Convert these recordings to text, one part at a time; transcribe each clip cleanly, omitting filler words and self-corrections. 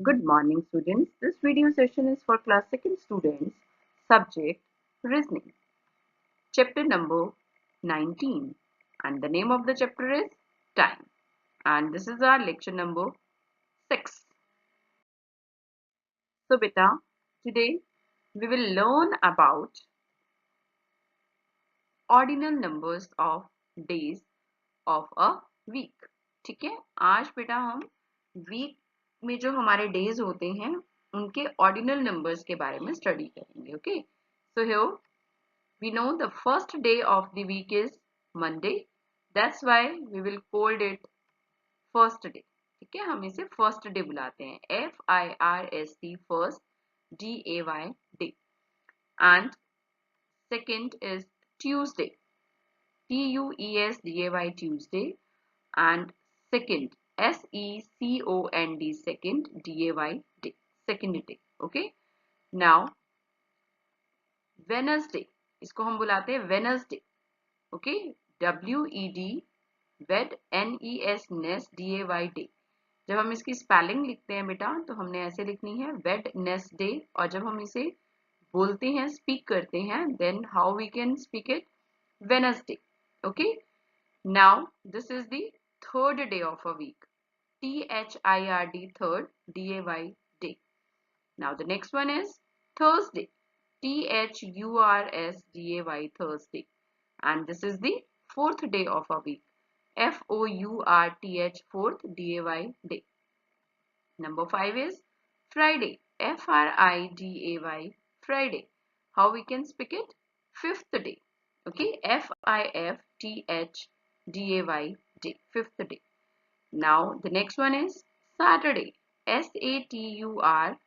Good morning, students. This video session is for class 2nd students, subject reasoning, chapter number 19, and the name of the chapter is time, and this is our lecture number 6. So beta, today we will learn about ordinal numbers of days of a week. ठीक है, आज बेटा हम week में जो हमारे days होते हैं उनके ऑर्डिनल नंबर्स के बारे में स्टडी करेंगे. Okay, so here we know the first day of the week is Monday. That's why we will call it first day. ठीक है, हम इसे first day बुलाते हैं. FIRST first, DAY day. And second is Tuesday. TUESDAY Tuesday. And second SECOND second DAY day. Second day. Okay. Now Wednesday. इसको हम बुलाते हैं वेनसडे. ओके, WED वेड NESDAY डे. जब हम इसकी स्पेलिंग लिखते हैं बेटा तो हमने ऐसे लिखनी है वेडनेसडे, और जब हम इसे बोलते हैं स्पीक करते हैं then how we can speak it Wednesday. Okay, now this is the third day of a week. THIRD third DAY day. Now the next one is Thursday. THURSDAY Thursday. And this is the fourth day of a week. FOURTH fourth DAY day. Number 5 is Friday. FRIDAY Friday. How we can speak it? Fifth day. Okay, FIFTH DAY day. Fifth day. Now the next one is Saturday. SATUR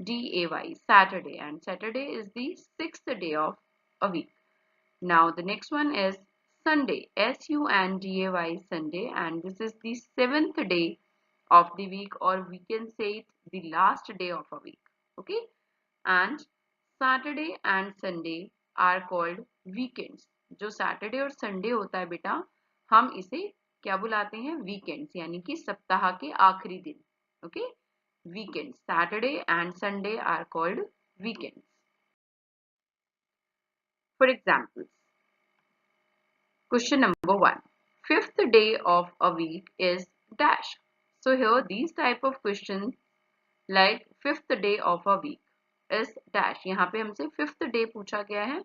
DAY Saturday, and Saturday is the sixth day of a week. Now the next one is Sunday. SUNDAY Sunday, and this is the seventh day of the week, or we can say it the last day of a week. Okay, and Saturday and Sunday are called weekends. जो Saturday और Sunday होता है बेटा हम इसे क्या बुलाते हैं? Weekends, यानी कि सप्ताह के आखिरी दिन. Okay, weekends. Saturday and Sunday are called weekends. For examples, question number 1. Fifth day of a week is dash. So here these type of questions like fifth day of a week is dash. यहाँ पे हमसे fifth day पूछा गया है.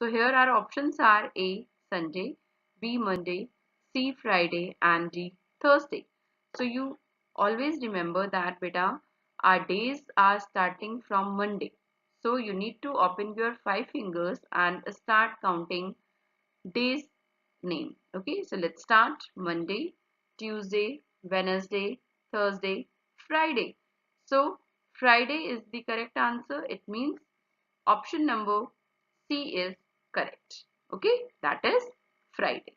So here our options are A Sunday, B Monday, C Friday, and D Thursday. So you always remember that beta, our days are starting from Monday. So you need to open your 5 fingers and start counting days name. Okay, so let's start. Monday, Tuesday, Wednesday, Thursday, Friday. So Friday is the correct answer. It means option number C is correct. Okay, that is Friday.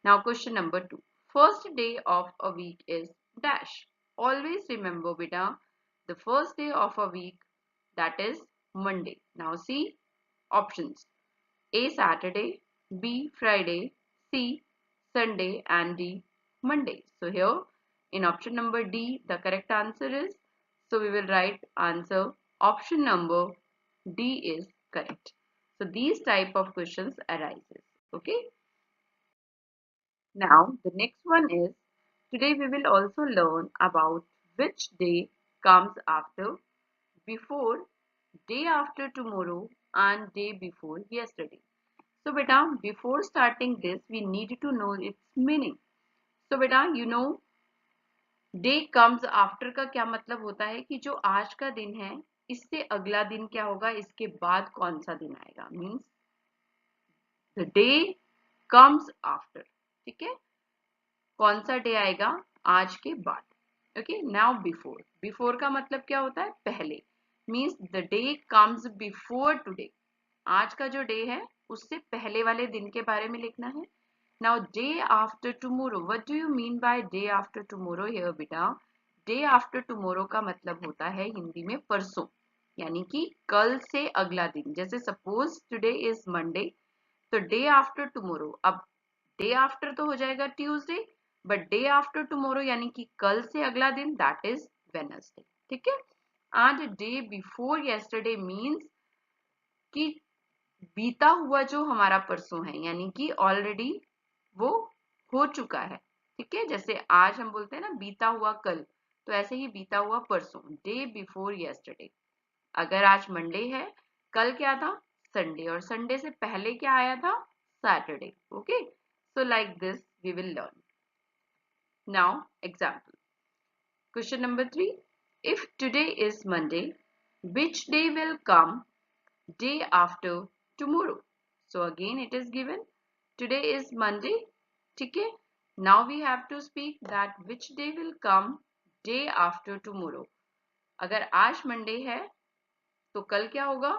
Now question number 2. First day of a week is dash. Always remember beta, the first day of a week, that is Monday. Now see options. A Saturday, B Friday, C Sunday, and D Monday. So here in option number D the correct answer is, so we will write answer option number D is correct. So these type of questions arises. Okay. Now the next one is, today we will also learn about which day comes after, before, day after tomorrow, and day before yesterday. So beta, before starting this we need to know its meaning. So beta, you know day comes after का क्या मतलब होता है कि जो आज का दिन है इससे अगला दिन क्या होगा, इसके बाद कौन सा दिन आएगा. Means the day comes after. ठीक है, कौन सा डे आएगा आज के बाद. Okay, now before. बिफोर का मतलब क्या होता है? पहले. Means the day comes before today. आज का जो डे है उससे पहले वाले दिन के बारे में लिखना है. Now day after tomorrow. What do you mean by day after tomorrow here बेटा? डे आफ्टर टुमारो का मतलब होता है हिंदी में परसों, यानी कि कल से अगला दिन. जैसे सपोज टुडे इज मंडे, तो डे आफ्टर टुमारो, अब डे आफ्टर तो हो जाएगा Tuesday, but day after tomorrow यानी कि कल से अगला दिन, दैट इज वेडनेसडे. ठीक है। And day before yesterday means कि बीता हुआ जो हमारा परसों है, यानी कि ऑलरेडी वो हो चुका है। ठीक है, जैसे आज हम बोलते हैं ना बीता हुआ कल, तो ऐसे ही बीता हुआ परसों, डे बिफोर यस्टरडे। अगर आज मंडे है, कल क्या था? संडे, और संडे से पहले क्या आया था? Saturday. Okay, so like this we will learn. Now example, question number 3, if today is Monday, which day will come day after tomorrow? So again it is given today is Monday. ठीक है, now we have to speak that which day will come day after tomorrow. अगर आज Monday है तो कल क्या होगा?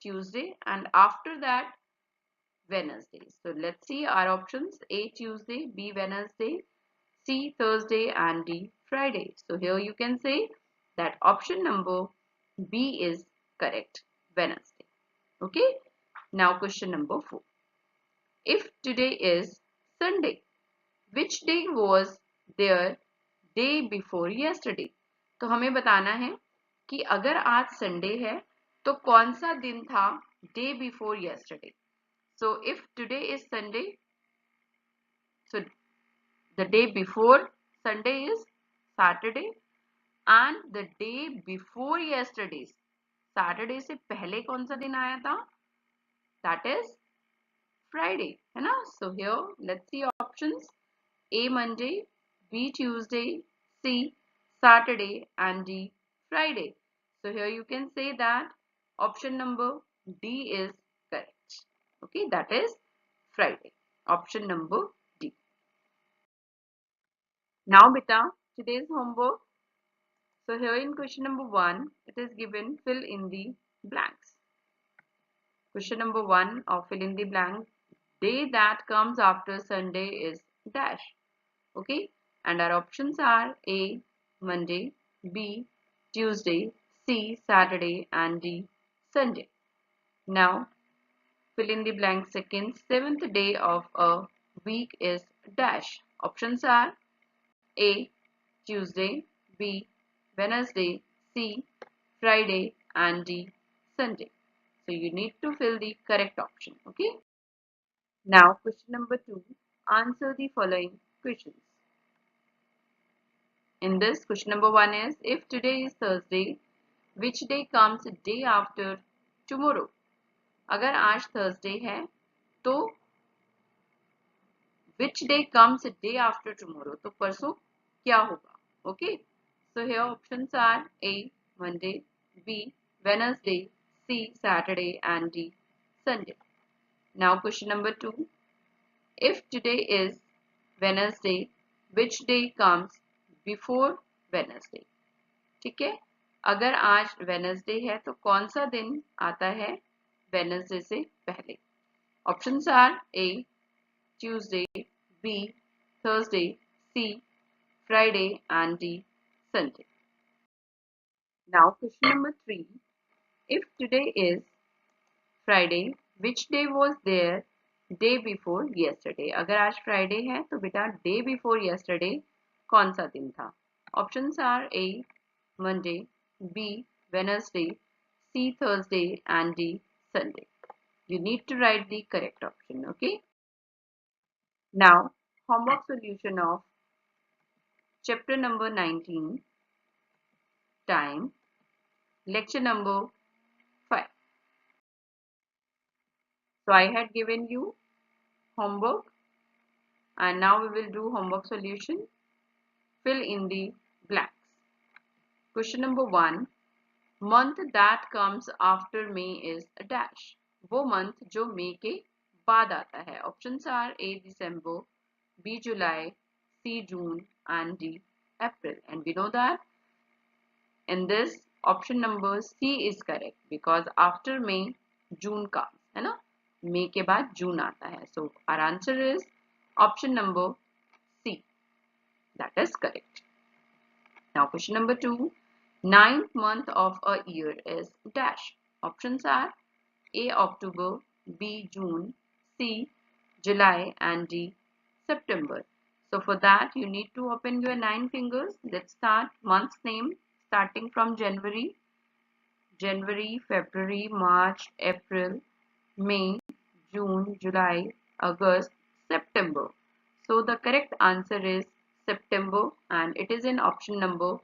Tuesday, and after that Wednesday. So let's see our options: A Tuesday, B Wednesday, C Thursday, and D Friday. So here you can say that option number B is correct, Wednesday. Okay, now question number 4, if today is Sunday, which day was there day before yesterday? तो हमें बताना है कि अगर आज Sunday है तो कौन सा दिन था day before yesterday. So if today is Sunday, so the day before Sunday is Saturday, and the day before yesterday, Saturday से पहले कौन सा दिन आया था? That is Friday, है ना? So here let's see options: A Monday, B Tuesday, C Saturday, and D Friday. So here you can say that option number D is correct. Okay, that is Friday. Option number D. Now beta, today's homework. So here in question number 1, it is given fill in the blanks. Question number 1 of fill in the blank, day that comes after Sunday is dash. Okay, and our options are A Monday, B Tuesday, C Saturday, and D Sunday. Now fill in the blank second, seventh day of a week is dash. Options are A Tuesday, B Wednesday, C Friday, and D Sunday. So you need to fill the correct option. Okay. Now question number 2, answer the following questions. In this, question number 1 is, if today is Thursday, which day comes day after tomorrow? अगर आज Thursday है तो which day comes day after tomorrow? तो परसों क्या होगा? Okay, so here options are A Monday, B Wednesday, C Saturday, and D Sunday. Now question number 2, if today is Wednesday, which day comes before Wednesday? ठीक है, अगर आज Wednesday है तो कौन सा दिन आता है Wednesday से पहले? Options are A Tuesday, B Thursday, C Friday, and D Sunday. Now question number 3, if today is Friday, which day was there day before yesterday? अगर आज Friday है तो बेटा day before yesterday कौन सा दिन था? Options are A Monday, B Wednesday, C Thursday, and D Sunday. You need to write the correct option. Okay. Now homework solution of chapter number 19, time, lecture number 5. So I had given you homework, and now we will do homework solution. Fill in the blanks. Question number 1, month that comes after May is a dash. वो month जो May के बाद आता है. Options are A December, B July, C June, and D April. And we know that in this option number C is correct because after May June comes, है ना? May के बाद June आता है. So our answer is option number C. That is correct. Now question number 2, ninth month of a year is dash. Options are A October, B June, C July, and D September. So for that you need to open your 9 fingers. Let's start month's name starting from January, February, March, April, May, June, July, August, September. So the correct answer is September and it is in option number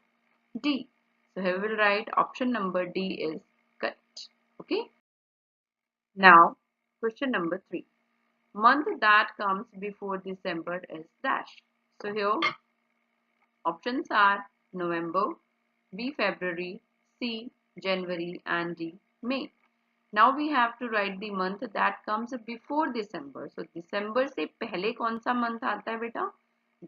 D. So here we will write option number D is correct. Okay. Now question number 3. Month that comes before December is dash. So here options are November, B February, C January and D May. Now we have to write the month that comes before December. So December से पहले कौन सा month आता है बेटा?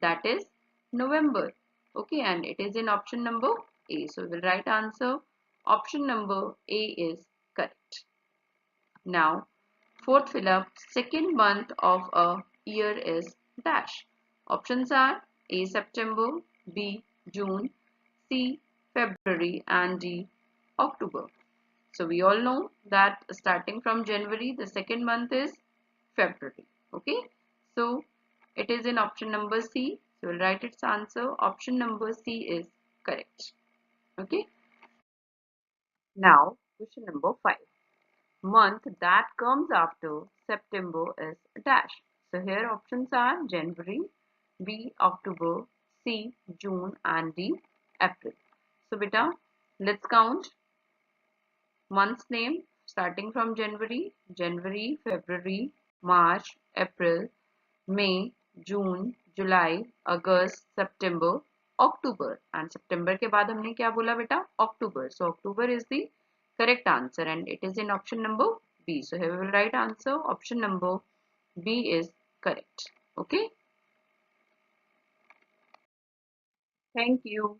That is November. Okay, and it is in option number A. So we will write answer option number A is correct. Now fourth fill up, second month of a year is dash. Options are A September, B June, C February and D October. So we all know that starting from January, the second month is February. Okay. So it is in option number C. So we'll write its answer. Option number C is correct. Okay. Now question number 5. Month that comes after September is dash. So here options are January, B October, C June and D April. So beta, let's count month's name starting from January, February, March, April, May, June, July, August, September, October. And September के बाद हमने क्या बोला बेटा? October. So October is the correct answer and it is in option number B. So here we will write answer option number B is correct. Okay. Thank you.